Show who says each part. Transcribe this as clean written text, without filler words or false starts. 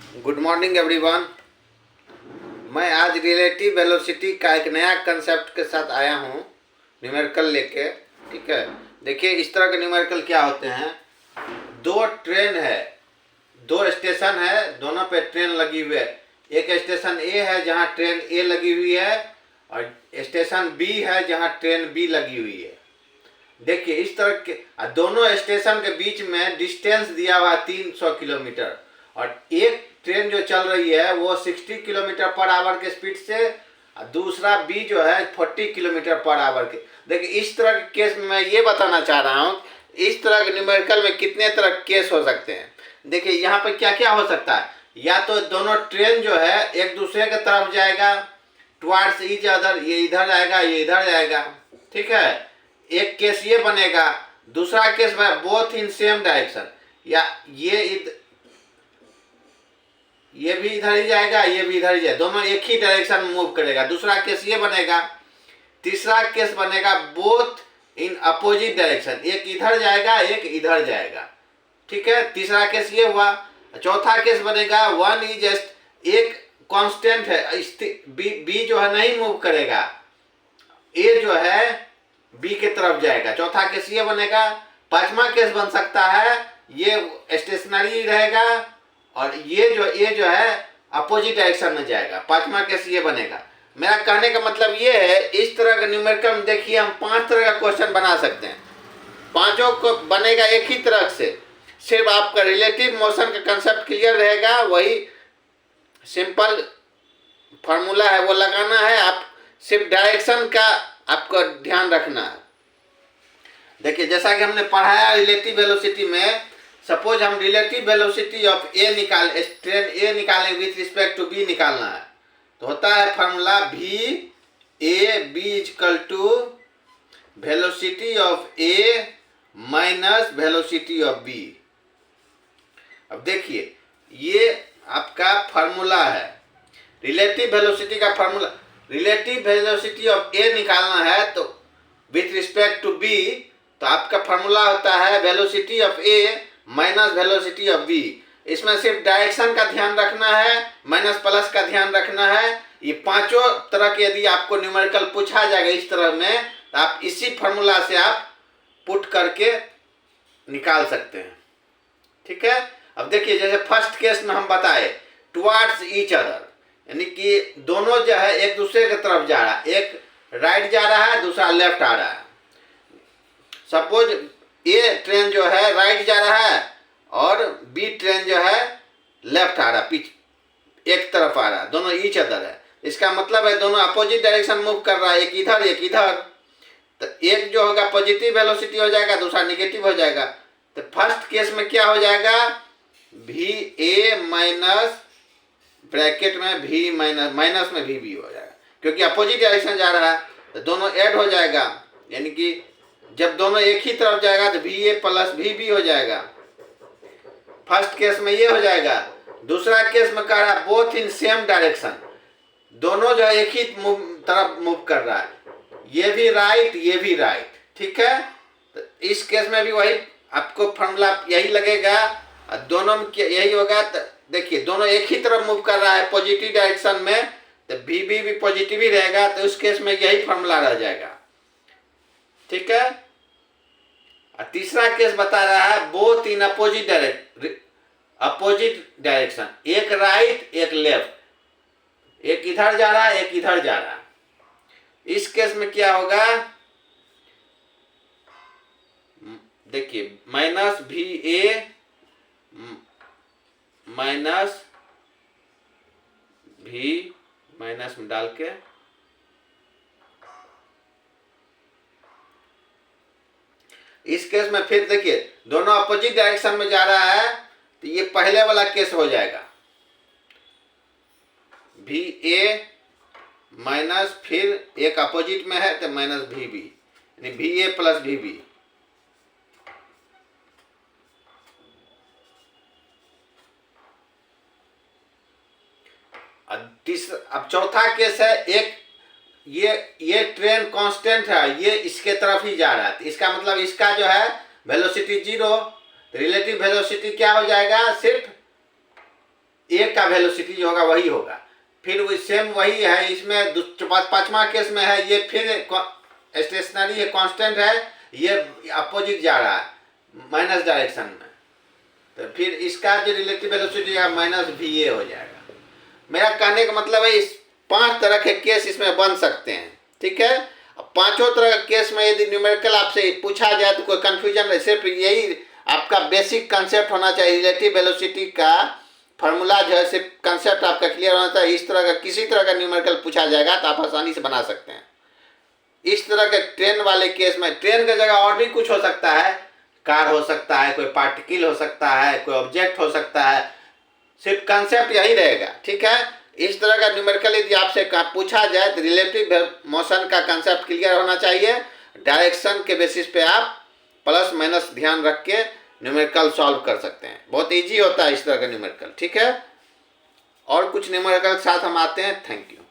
Speaker 1: Good morning everyone. मैं आज relative velocity का एक नया कंसेप्ट के साथ आया हूँ, न्यूमेरिकल लेके। ठीक है, देखिए इस तरह के न्यूमेरिकल क्या होते हैं। दो ट्रेन है, दो स्टेशन है, दोनों पे ट्रेन लगी हुई है। एक स्टेशन ए है जहाँ ट्रेन ए लगी हुई है और स्टेशन बी है जहाँ ट्रेन बी लगी हुई है। देखिए इस तरह के दोनों स्टेशन के बीच में डिस्टेंस दिया हुआ 300 किलोमीटर और एक ट्रेन जो चल रही है वो 60 किलोमीटर पर आवर के स्पीड से और दूसरा बी जो है 40 किलोमीटर पर आवर के। देखिए इस तरह के केस में मैं ये बताना चाह रहा हूँ इस तरह के न्यूमेरिकल में कितने तरह के केस हो सकते हैं। देखिए यहाँ पर क्या क्या हो सकता है। या तो दोनों ट्रेन जो है एक दूसरे के तरफ जाएगा, टुवार्ड्स ईच अदर, ये इधर जाएगा ये इधर जाएगा। ठीक है, एक केस ये बनेगा। दूसरा केस में बोथ इन सेम डायरेक्शन, या ये भी इधर ही जाएगा ये भी इधर ही जाएगा, दोनों एक ही डायरेक्शन में मूव करेगा। दूसरा केस ये बनेगा। तीसरा केस बनेगा बोथ इन अपोजिट डायरेक्शन, एक इधर जाएगा एक इधर जाएगा। ठीक है, तीसरा केस ये हुआ। चौथा केस बनेगा वन इज एक कांस्टेंट है, बी जो है नहीं मूव करेगा, ए जो है बी के तरफ जाएगा। चौथा केस ये बनेगा। पांचवा केस बन सकता है ये स्टेशनरी रहेगा और ये जो ए जो है अपोजिट डायरेक्शन में जाएगा। पांचवा केस ये बनेगा। मेरा कहने का मतलब ये है इस तरह का न्यूमेरिकल में देखिए हम 5 तरह का क्वेश्चन बना सकते हैं। पांचों को बनेगा एक ही तरह से, सिर्फ आपका रिलेटिव मोशन का कंसेप्ट क्लियर रहेगा। वही सिंपल फार्मूला है वो लगाना है, आप सिर्फ डायरेक्शन का आपको ध्यान रखना है। देखिए जैसा कि हमने पढ़ाया रिलेटिव वेलोसिटी में, सपोज हम relative velocity of a train A निकालें विथ रिस्पेक्ट टू बी निकालना है, तो होता है formula V A B equal to velocity of A minus velocity of B. अब देखिए ये आपका फार्मूला है रिलेटिव वेलोसिटी का फार्मूला। रिलेटिव वेलोसिटी ऑफ ए निकालना है तो विथ रिस्पेक्ट टू बी, तो आपका फार्मूला होता है velocity of A minus velocity of B. इसमें सिर्फ डायरेक्शन का ध्यान रखना है, माइनस प्लस का ध्यान रखना है। ये पांचों तरह के यदि आपको न्यूमेरिकल पूछा जाएगा इस तरह में, तो आप इसी फार्मूला से आप पुट करके निकाल सकते हैं। ठीक है, अब देखिए जैसे फर्स्ट केस में हम बताए टुवार्ड्स ईच अदर, यानी कि दोनों जो है एक दूसरे की तरफ जा रहा है, एक राइट जा रहा है दूसरा लेफ्ट आ रहा है। सपोज ए ट्रेन जो है राइट जा रहा है और बी ट्रेन जो है लेफ्ट आ रहा है, पीछे एक तरफ आ रहा है, दोनों ईच अदर है। इसका मतलब है दोनों अपोजिट डायरेक्शन मूव कर रहा है, एक इधर एक इधर। तो एक जो होगा पॉजिटिव वेलोसिटी हो जाएगा, दूसरा निगेटिव हो जाएगा। तो फर्स्ट केस में क्या हो जाएगा, वी ए माइनस ब्रैकेट में वी माइनस में वी बी हो जाएगा, क्योंकि अपोजिट डायरेक्शन जा रहा है तो दोनों ऐड हो जाएगा। यानी कि जब दोनों एक ही तरफ जाएगा तो V A plus V B हो जाएगा। फर्स्ट केस में ये हो जाएगा। दूसरा केस में कह रहा है बोथ इन सेम डायरेक्शन, दोनों जो है एक ही तरफ मूव कर रहा है, ये भी राइट ये भी राइट। ठीक है, तो इस केस में भी वही आपको फॉर्मूला यही लगेगा, दोनों में यही होगा। तो देखिए दोनों एक ही तरफ मूव कर रहा है पॉजिटिव डायरेक्शन में, तो वी बी भी पॉजिटिव ही रहेगा, तो उस केस में यही फॉर्मूला रह जाएगा। ठीक है, और तीसरा केस बता रहा है बोथ इन अपोजिट डायरेक्शन, एक राइट एक लेफ्ट, एक इधर जा रहा है एक इधर जा रहा है। इस केस में क्या होगा, देखिए माइनस वी ए माइनस भी माइनस में डाल के इस केस में फिर देखिए दोनों अपोजिट डायरेक्शन में जा रहा है, तो ये पहले वाला केस हो जाएगा वी ए माइनस फिर एक अपोजिट में है तो माइनस वी बी, यानी V A plus V B. अब चौथा केस है एक ये ट्रेन कांस्टेंट है, ये इसके तरफ ही जा रहा है, इसका मतलब इसका जो है वेलोसिटी 0, तो रिलेटिव वेलोसिटी क्या हो जाएगा, सिर्फ ए का वेलोसिटी जो होगा वही होगा। फिर वो सेम वही है इसमें, पांचवा केस में है ये फिर स्टेशनरी है, कांस्टेंट है, ये अपोजिट जा रहा है माइनस डायरेक्शन में, तो फिर इसका जो रिलेटिव वेलोसिटी है माइनस वी ए हो जाएगा। मेरा कहने का मतलब है इस 5 तरह के केस इसमें बन सकते हैं, ठीक है। पांचों तरह के केस में यदि न्यूमेरिकल आपसे पूछा जाए तो कोई कंफ्यूजन नहीं, सिर्फ यही आपका बेसिक कंसेप्ट होना चाहिए। रिलेटिव वेलोसिटी का फार्मूला जो है सिर्फ कंसेप्ट आपका क्लियर होना चाहिए। इस तरह का किसी तरह का न्यूमेरिकल पूछा जाएगा तो आप आसानी से बना सकते हैं। इस तरह के ट्रेन वाले केस में ट्रेन की जगह और भी कुछ हो सकता है, कार हो सकता है, कोई पार्टिकल हो सकता है, कोई ऑब्जेक्ट हो सकता है, सिर्फ कंसेप्ट यही रहेगा, ठीक है। इस तरह का न्यूमेरिकल यदि आपसे पूछा जाए तो रिलेटिव मोशन का कंसेप्ट क्लियर होना चाहिए। डायरेक्शन के बेसिस पे आप प्लस माइनस ध्यान रख के न्यूमेरिकल सॉल्व कर सकते हैं। बहुत इजी होता है इस तरह का न्यूमेरिकल, ठीक है। और कुछ न्यूमेरिकल के साथ हम आते हैं। Thank you.